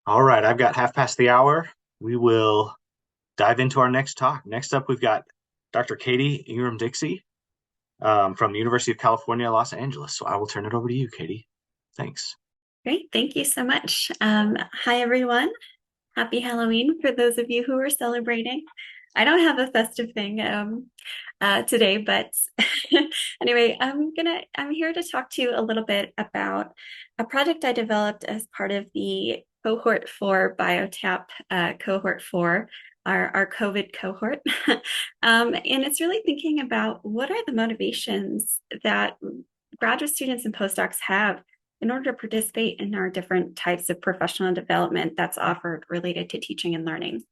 All right, I've got half past the hour. We will dive into our next talk. Next up, we've got Dr. Katie Ingram Dixie from the University of California, Los Angeles. So I will turn it over to you, Katie. Thanks. Great, thank you so much. Hi, everyone. Happy Halloween for those of you who are celebrating. I don't have a festive thing today, but anyway, I'm here to talk to you a little bit about a project I developed as part of the cohort 4 BioTAP cohort 4, our COVID cohort. And it's really thinking about what are the motivations that graduate students and postdocs have in order to participate in our different types of professional development that's offered related to teaching and learning.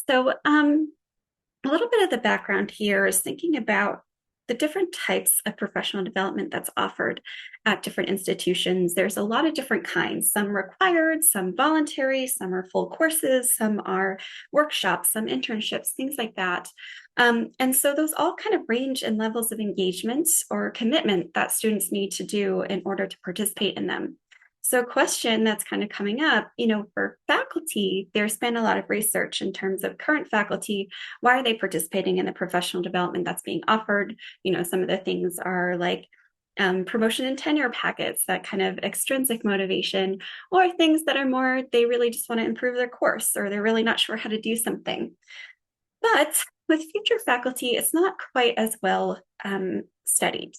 So a little bit of the background here is thinking about the different types of professional development that's offered at different institutions. There's a lot of different kinds, some required, some voluntary, some are full courses, some are workshops, some internships, things like that. And so those all kind of range in levels of engagement or commitment that students need to do in order to participate in them. So a question that's kind of coming up, for faculty, there's been a lot of research in terms of current faculty. Why are they participating in the professional development that's being offered? Some of the things are like promotion and tenure packets, that kind of extrinsic motivation, or things that are more, they really just want to improve their course, or they're really not sure how to do something. But with future faculty, it's not quite as well studied.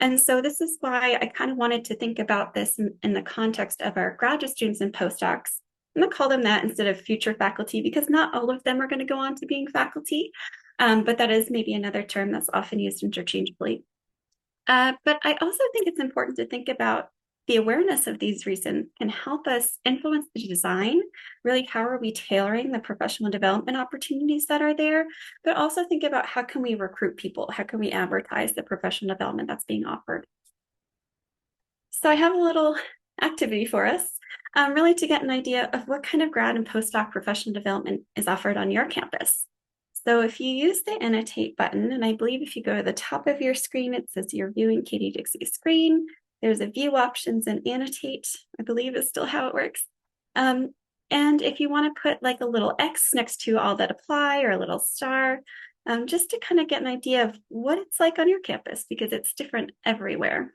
And so this is why I kind of wanted to think about this in the context of our graduate students and postdocs. I'm going to call them that instead of future faculty, because not all of them are going to go on to being faculty, but that is maybe another term that's often used interchangeably. But I also think it's important to think about the awareness of these reasons can help us influence the design. Really, how are we tailoring the professional development opportunities that are there? But also think about how can we recruit people? How can we advertise the professional development that's being offered? So I have a little activity for us, really to get an idea of what kind of grad and postdoc professional development is offered on your campus. So if you use the annotate button, and I believe if you go to the top of your screen, it says you're viewing Katie Dixie's screen. There's a view options and annotate, I believe is still how it works. And if you want to put like a little X next to all that apply or a little star, just to kind of get an idea of what it's like on your campus, because it's different everywhere.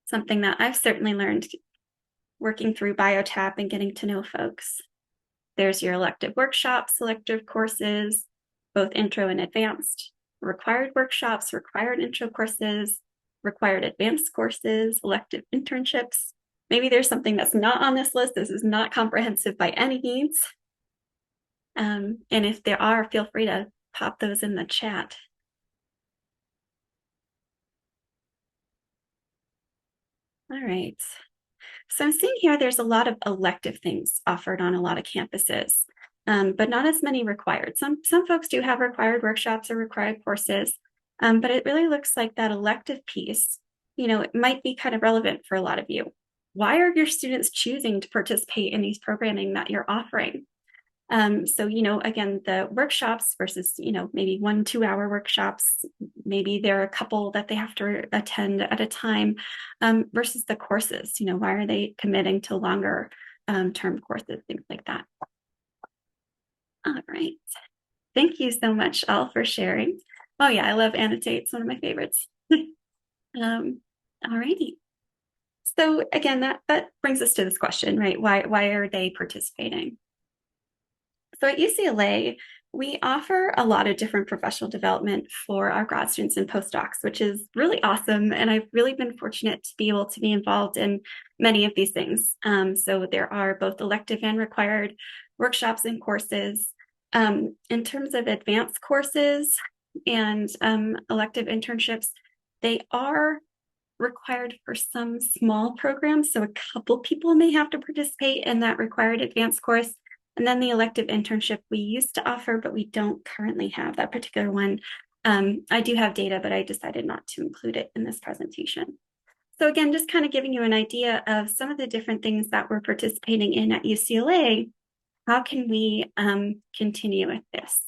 Something that I've certainly learned working through BioTAP and getting to know folks. There's your elective workshops, elective courses, both intro and advanced, required workshops, required intro courses, required advanced courses, elective internships. Maybe there's something that's not on this list. This is not comprehensive by any means. And if there are, feel free to pop those in the chat. All right. So I'm seeing here there's a lot of elective things offered on a lot of campuses, but not as many required. Some folks do have required workshops or required courses, but it really looks like that elective piece, it might be kind of relevant for a lot of you. Why are your students choosing to participate in these programming that you're offering? So, again, the workshops versus, maybe 1-2 hour workshops, maybe there are a couple that they have to attend at a time, versus the courses, why are they committing to longer term courses, things like that. All right. Thank you so much, all, for sharing. Oh yeah, I love annotate. It's one of my favorites. All righty. So again, that brings us to this question, right? Why are they participating? So at UCLA, we offer a lot of different professional development for our grad students and postdocs, which is really awesome. And I've really been fortunate to be able to be involved in many of these things. So there are both elective and required workshops and courses. In terms of advanced courses and elective internships, they are required for some small programs. So a couple people may have to participate in that required advanced course. And then the elective internship we used to offer, but we don't currently have that particular one. I do have data, but I decided not to include it in this presentation. So again, just kind of giving you an idea of some of the different things that we're participating in at UCLA. How can we continue with this?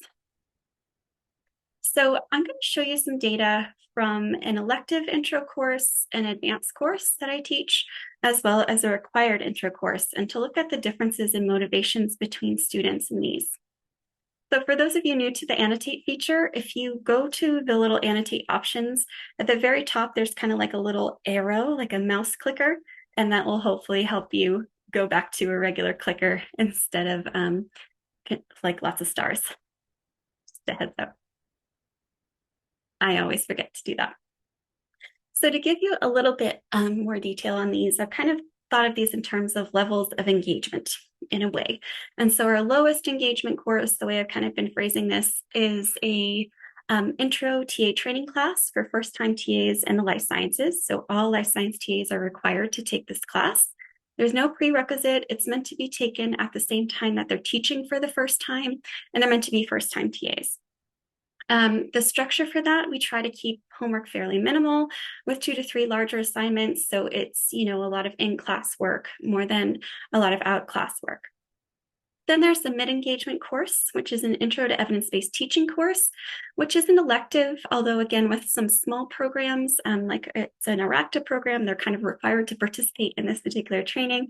So I'm going to show you some data from an elective intro course, an advanced course that I teach, as well as a required intro course, and to look at the differences in motivations between students in these. So for those of you new to the annotate feature, if you go to the little annotate options, at the very top, there's kind of like a little arrow, like a mouse clicker, and that will hopefully help you go back to a regular clicker instead of like lots of stars. Just a heads up. I always forget to do that. So to give you a little bit more detail on these, I've kind of thought of these in terms of levels of engagement in a way. And so our lowest engagement course, the way I've kind of been phrasing this, is a intro TA training class for first-time TAs in the life sciences. So all life science TAs are required to take this class. There's no prerequisite. It's meant to be taken at the same time that they're teaching for the first time, and they're meant to be first-time TAs. The structure for that, we try to keep homework fairly minimal with 2 to 3 larger assignments. So it's, a lot of in-class work more than a lot of out-class work. Then there's the mid-engagement course, which is an intro to evidence-based teaching course, which is an elective, although again, with some small programs, like it's an ERACTA program, they're kind of required to participate in this particular training.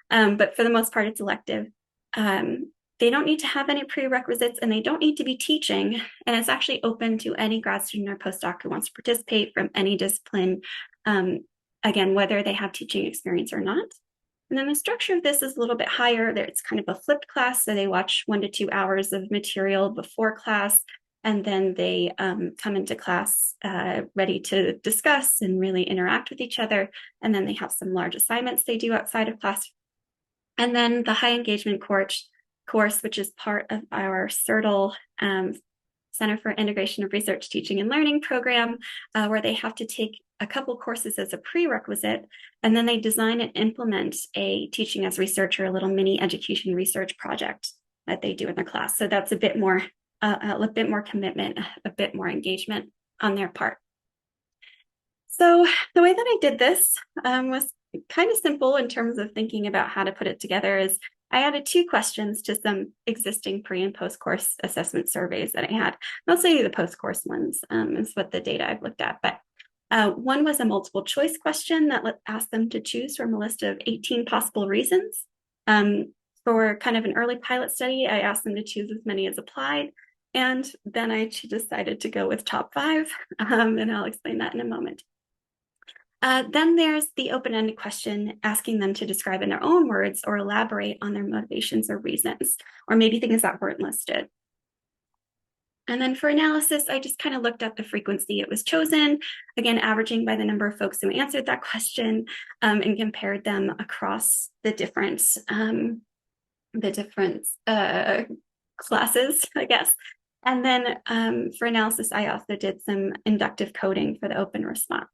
But for the most part, it's elective. They don't need to have any prerequisites and they don't need to be teaching. And it's actually open to any grad student or postdoc who wants to participate from any discipline, again, whether they have teaching experience or not. And then the structure of this is a little bit higher. It's kind of a flipped class. So they watch 1 to 2 hours of material before class, and then they come into class ready to discuss and really interact with each other. And then they have some large assignments they do outside of class. And then the high engagement course, which is part of our CERTL Center for Integration of Research, Teaching, and Learning program, where they have to take a couple courses as a prerequisite, and then they design and implement a teaching as research or a little mini education research project that they do in their class. So that's a bit more commitment, a bit more engagement on their part. So the way that I did this was kind of simple in terms of thinking about how to put it together. Is I added 2 questions to some existing pre and post course assessment surveys that I had. Mostly the post course ones is what the data I've looked at. But one was a multiple choice question that asked them to choose from a list of 18 possible reasons. For kind of an early pilot study, I asked them to choose as many as applied. And then I decided to go with top 5, and I'll explain that in a moment. Then there's the open-ended question asking them to describe in their own words or elaborate on their motivations or reasons, or maybe things that weren't listed. And then for analysis, I just kind of looked at the frequency it was chosen, again, averaging by the number of folks who answered that question, and compared them across the different classes, I guess. And then for analysis, I also did some inductive coding for the open response.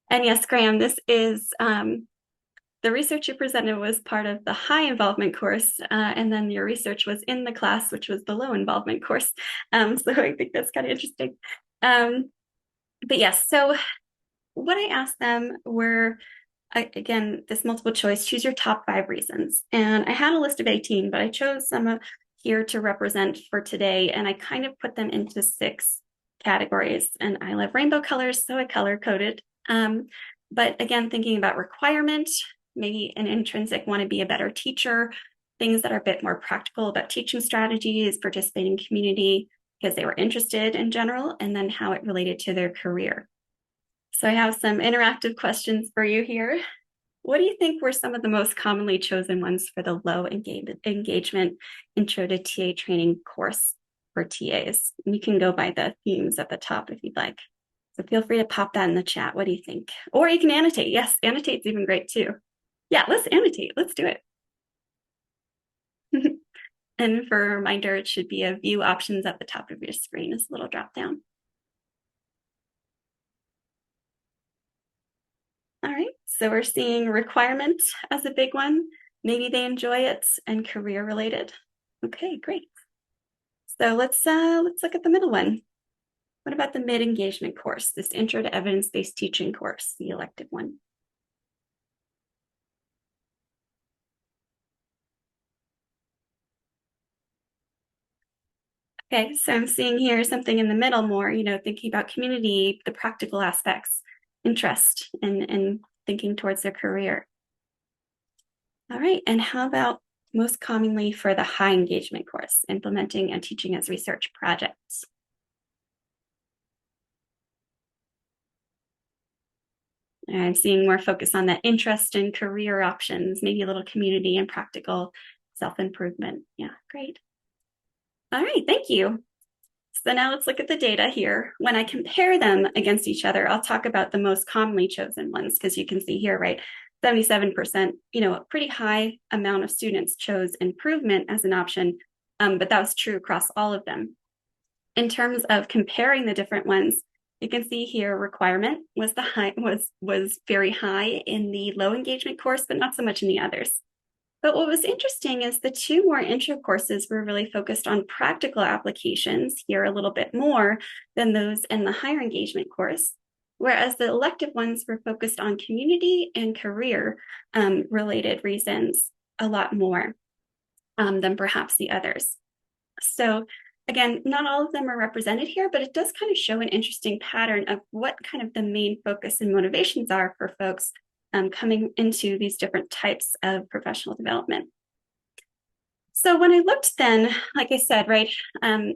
And yes, Graham, this is the research you presented was part of the high involvement course, and then your research was in the class, which was the low involvement course. So I think that's kind of interesting. But yes, so what I asked them were, again, this multiple choice, choose your top 5 reasons. And I had a list of 18, but I chose some here to represent for today, and I kind of put them into 6 categories. And I love rainbow colors, so I color coded. But again, thinking about requirement, maybe an intrinsic want to be a better teacher, things that are a bit more practical about teaching strategies, participating in community because they were interested in general, and then how it related to their career. So I have some interactive questions for you here. What do you think were some of the most commonly chosen ones for the low engagement intro to TA training course for TAs? And you can go by the themes at the top if you'd like. So feel free to pop that in the chat. What do you think? Or you can annotate. Yes, annotate's even great too. Yeah, let's annotate. Let's do it. And for a reminder, it should be a view options at the top of your screen as a little drop down. All right, so we're seeing requirement as a big one. Maybe they enjoy it and career related. Okay, great. So let's look at the middle one. What about the mid-engagement course, this Intro to Evidence-Based Teaching course, the elective one? Okay, so I'm seeing here something in the middle more, thinking about community, the practical aspects, interest, and thinking towards their career. All right, and how about most commonly for the high engagement course, implementing and teaching as research projects? I'm seeing more focus on that interest and career options, maybe a little community and practical self-improvement. Yeah, great. All right, thank you. So now let's look at the data here. When I compare them against each other, I'll talk about the most commonly chosen ones because you can see here, right? 77%, a pretty high amount of students chose improvement as an option, but that was true across all of them. In terms of comparing the different ones, you can see here requirement was very high in the low engagement course, but not so much in the others. But what was interesting is the two more intro courses were really focused on practical applications here a little bit more than those in the higher engagement course, whereas the elective ones were focused on community and career related reasons a lot more than perhaps the others. So again, not all of them are represented here, but it does kind of show an interesting pattern of what kind of the main focus and motivations are for folks coming into these different types of professional development. So when I looked then, like I said, right,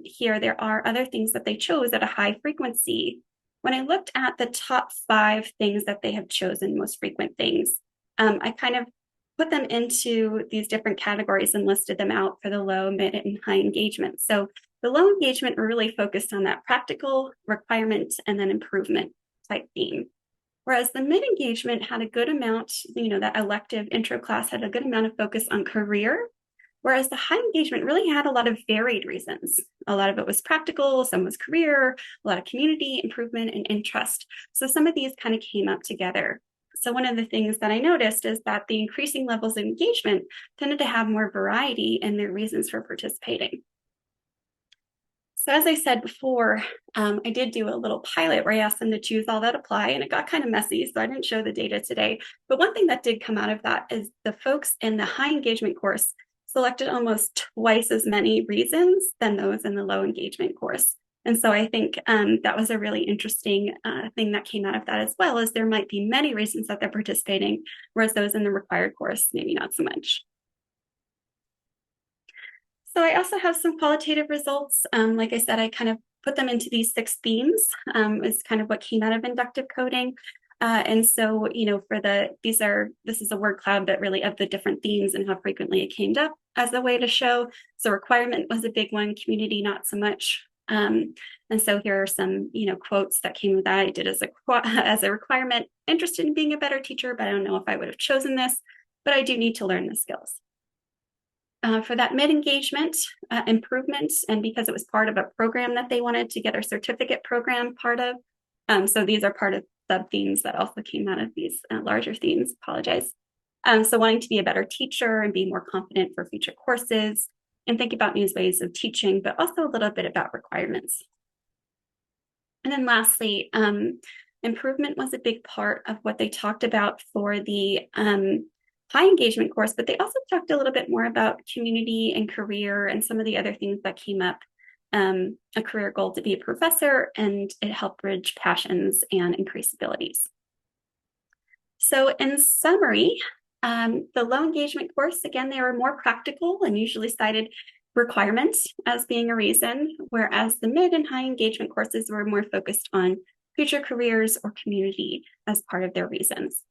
here there are other things that they chose at a high frequency. When I looked at the top 5 things that they have chosen, most frequent things, I kind of put them into these different categories and listed them out for the low, mid, and high engagement. So the low engagement were really focused on that practical requirement and then improvement type theme. Whereas the mid engagement had a good amount, that elective intro class had a good amount of focus on career, whereas the high engagement really had a lot of varied reasons. A lot of it was practical, some was career, a lot of community improvement and interest. So some of these kind of came up together. So one of the things that I noticed is that the increasing levels of engagement tended to have more variety in their reasons for participating. So as I said before, I did do a little pilot where I asked them to choose all that apply, and it got kind of messy, so I didn't show the data today. But one thing that did come out of that is the folks in the high engagement course selected almost twice as many reasons than those in the low engagement course. And so I think that was a really interesting thing that came out of that as well, is there might be many reasons that they're participating, whereas those in the required course, maybe not so much. So I also have some qualitative results. Like I said, I kind of put them into these 6 themes, is kind of what came out of inductive coding. And so, this is a word cloud, but really of the different themes and how frequently it came up as a way to show. So requirement was a big one, community, not so much. And so here are some, quotes that came with that. I did as a requirement, interested in being a better teacher, but I don't know if I would have chosen this, but I do need to learn the skills. For that mid-engagement improvement, and because it was part of a program that they wanted to get a certificate program part of. So these are part of sub-themes that also came out of these larger themes, apologize. So wanting to be a better teacher and be more confident for future courses and think about new ways of teaching, but also a little bit about requirements. And then lastly, improvement was a big part of what they talked about for the high engagement course, but they also talked a little bit more about community and career and some of the other things that came up. A career goal to be a professor, and it helped bridge passions and increase abilities. So in summary, the low engagement course, again, they were more practical and usually cited requirements as being a reason, whereas the mid and high engagement courses were more focused on future careers or community as part of their reasons.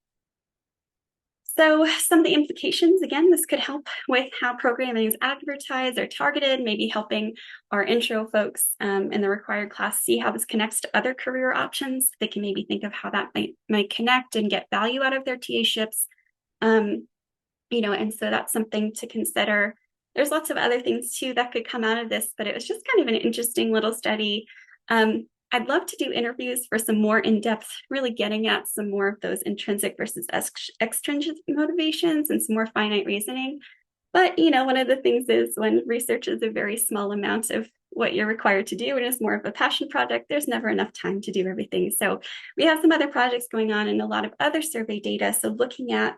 So some of the implications, again, this could help with how programming is advertised or targeted, maybe helping our intro folks in the required class see how this connects to other career options. They can maybe think of how that might connect and get value out of their TA-ships. And so that's something to consider. There's lots of other things too that could come out of this, but it was just kind of an interesting little study. I'd love to do interviews for some more in-depth, really getting at some more of those intrinsic versus extrinsic motivations and some more finite reasoning. But, one of the things is when research is a very small amount of, what you're required to do and is more of a passion project, there's never enough time to do everything. So we have some other projects going on and a lot of other survey data. So looking at,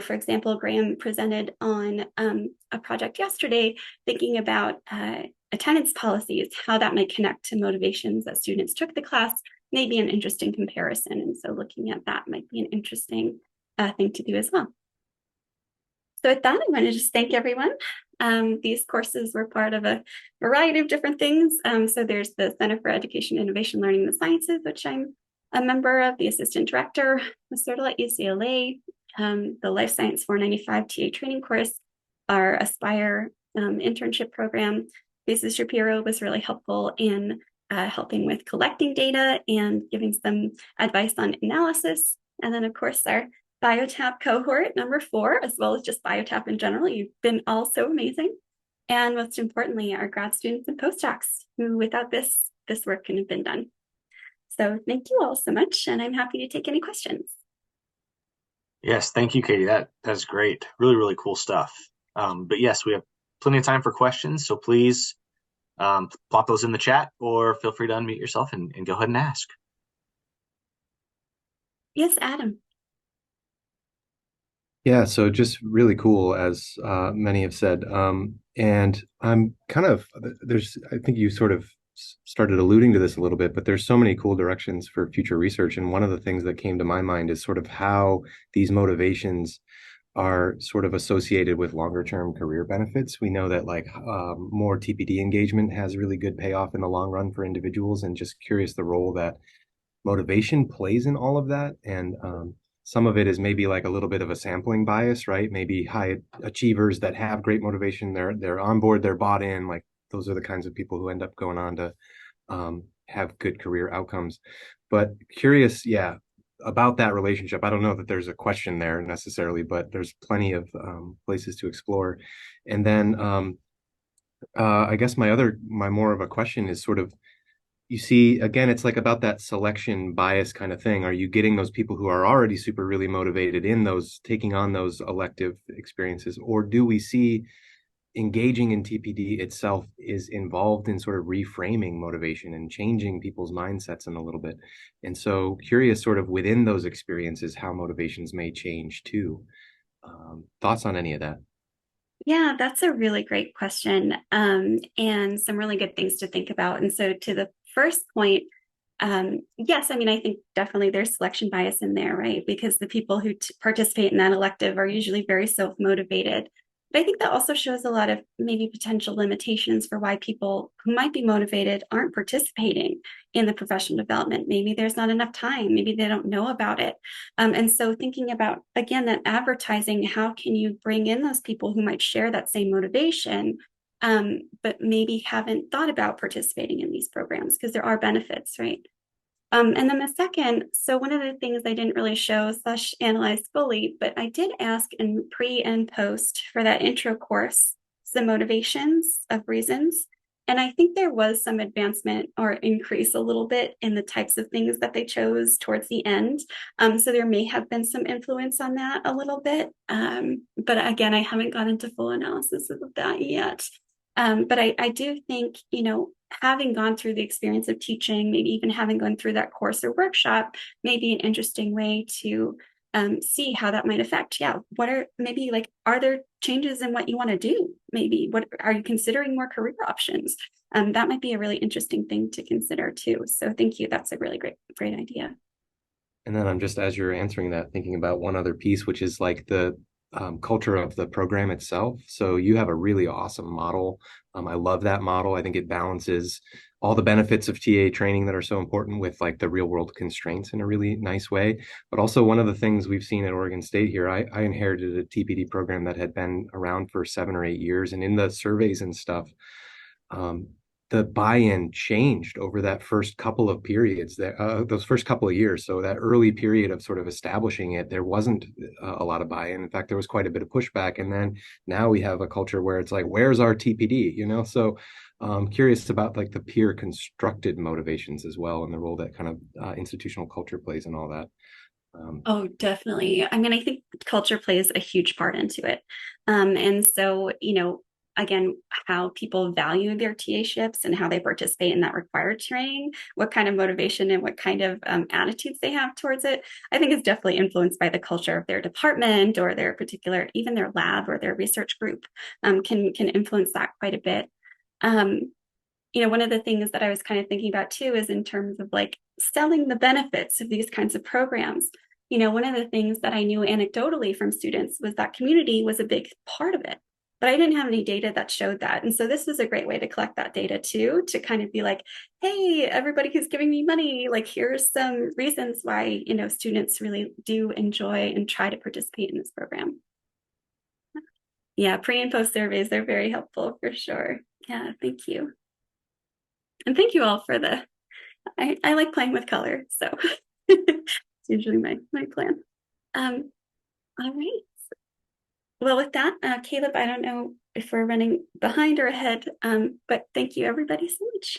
for example, Graham presented on a project yesterday, thinking about attendance policies, how that might connect to motivations that students took the class, may be an interesting comparison. And so looking at that might be an interesting thing to do as well. So with that, I want to just thank everyone. These courses were part of a variety of different things. So there's the Center for Education, Innovation, Learning, and the Sciences, which I'm a member of, the assistant director, the CERTL at UCLA, the Life Science 495 TA training course, our Aspire internship program. Mrs. Shapiro was really helpful in helping with collecting data and giving some advice on analysis. And then, of course, our BioTAP cohort number 4, as well as just BioTAP in general. You've been all so amazing. And most importantly, our grad students and postdocs, who without this work couldn't have been done. So thank you all so much, and I'm happy to take any questions. Yes, thank you, Katie. That's great. Really, really cool stuff. But yes, we have plenty of time for questions, so please plop those in the chat or feel free to unmute yourself and go ahead and ask. Yes, Adam. Yeah, so just really cool, as many have said. And I'm kind of, I think you sort of started alluding to this a little bit, but there's so many cool directions for future research. And one of the things that came to my mind is sort of how these motivations are sort of associated with longer term career benefits. We know that more TPD engagement has really good payoff in the long run for individuals, and just curious the role that motivation plays in all of that. And some of it is maybe like a little bit of a sampling bias, right? Maybe high achievers that have great motivation, they're on board, they're bought in. Like those are the kinds of people who end up going on to have good career outcomes. But curious, yeah, about that relationship. I don't know that there's a question there necessarily, but there's plenty of places to explore. And then I guess my more of a question is sort of, you see, again, it's like about that selection bias kind of thing. Are you getting those people who are already super really motivated in those, taking on those elective experiences? Or do we see engaging in TPD itself is involved in sort of reframing motivation and changing people's mindsets in a little bit? And so curious sort of within those experiences, how motivations may change too. Thoughts on any of that? Yeah, that's a really great question, and some really good things to think about. And so to the first point, yes, I mean, I think definitely there's selection bias in there, right? Because the people who participate in that elective are usually very self-motivated. But I think that also shows a lot of maybe potential limitations for why people who might be motivated aren't participating in the professional development. Maybe there's not enough time. Maybe they don't know about it. And so thinking about, again, that advertising, how can you bring in those people who might share that same motivation, but maybe haven't thought about participating in these programs, because there are benefits, right? And then the second, so one of the things I didn't really show / analyze fully, but I did ask in pre and post for that intro course, some motivations of reasons. And I think there was some advancement or increase a little bit in the types of things that they chose towards the end. So there may have been some influence on that a little bit. But again, I haven't gone into full analysis of that yet. But I do think, having gone through the experience of teaching, maybe even having gone through that course or workshop, may be an interesting way to see how that might affect. Yeah, are there changes in what you want to do? Maybe what are you considering more career options? That might be a really interesting thing to consider too. So thank you. That's a really great idea. And then I'm just, as you're answering that, thinking about one other piece, which is like the culture of the program itself. So you have a really awesome model. I love that model. I think it balances all the benefits of TA training that are so important with like the real world constraints in a really nice way. But also one of the things we've seen at Oregon State here, I inherited a TPD program that had been around for 7 or 8 years. And in the surveys and stuff, the buy-in changed over that first couple of periods, those first couple of years. So that early period of sort of establishing it, there wasn't a lot of buy-in. In fact, there was quite a bit of pushback. And then now we have a culture where it's like, where's our TPD? So curious about like the peer constructed motivations as well, and the role that kind of institutional culture plays in all that. Oh, definitely. I mean, I think culture plays a huge part into it. And so, again, how people value their TA shifts and how they participate in that required training, what kind of motivation and what kind of attitudes they have towards it, I think is definitely influenced by the culture of their department or their particular, even their lab or their research group can influence that quite a bit. One of the things that I was kind of thinking about too is in terms of like selling the benefits of these kinds of programs. One of the things that I knew anecdotally from students was that community was a big part of it, but I didn't have any data that showed that. And so this was a great way to collect that data too, to kind of be like, hey, everybody who's giving me money, like here's some reasons why, students really do enjoy and try to participate in this program. Yeah, pre and post surveys, they're very helpful for sure. Yeah, thank you. And thank you all for I like playing with color, so it's usually my plan. All right. Well, with that, Caleb, I don't know if we're running behind or ahead, but thank you everybody so much.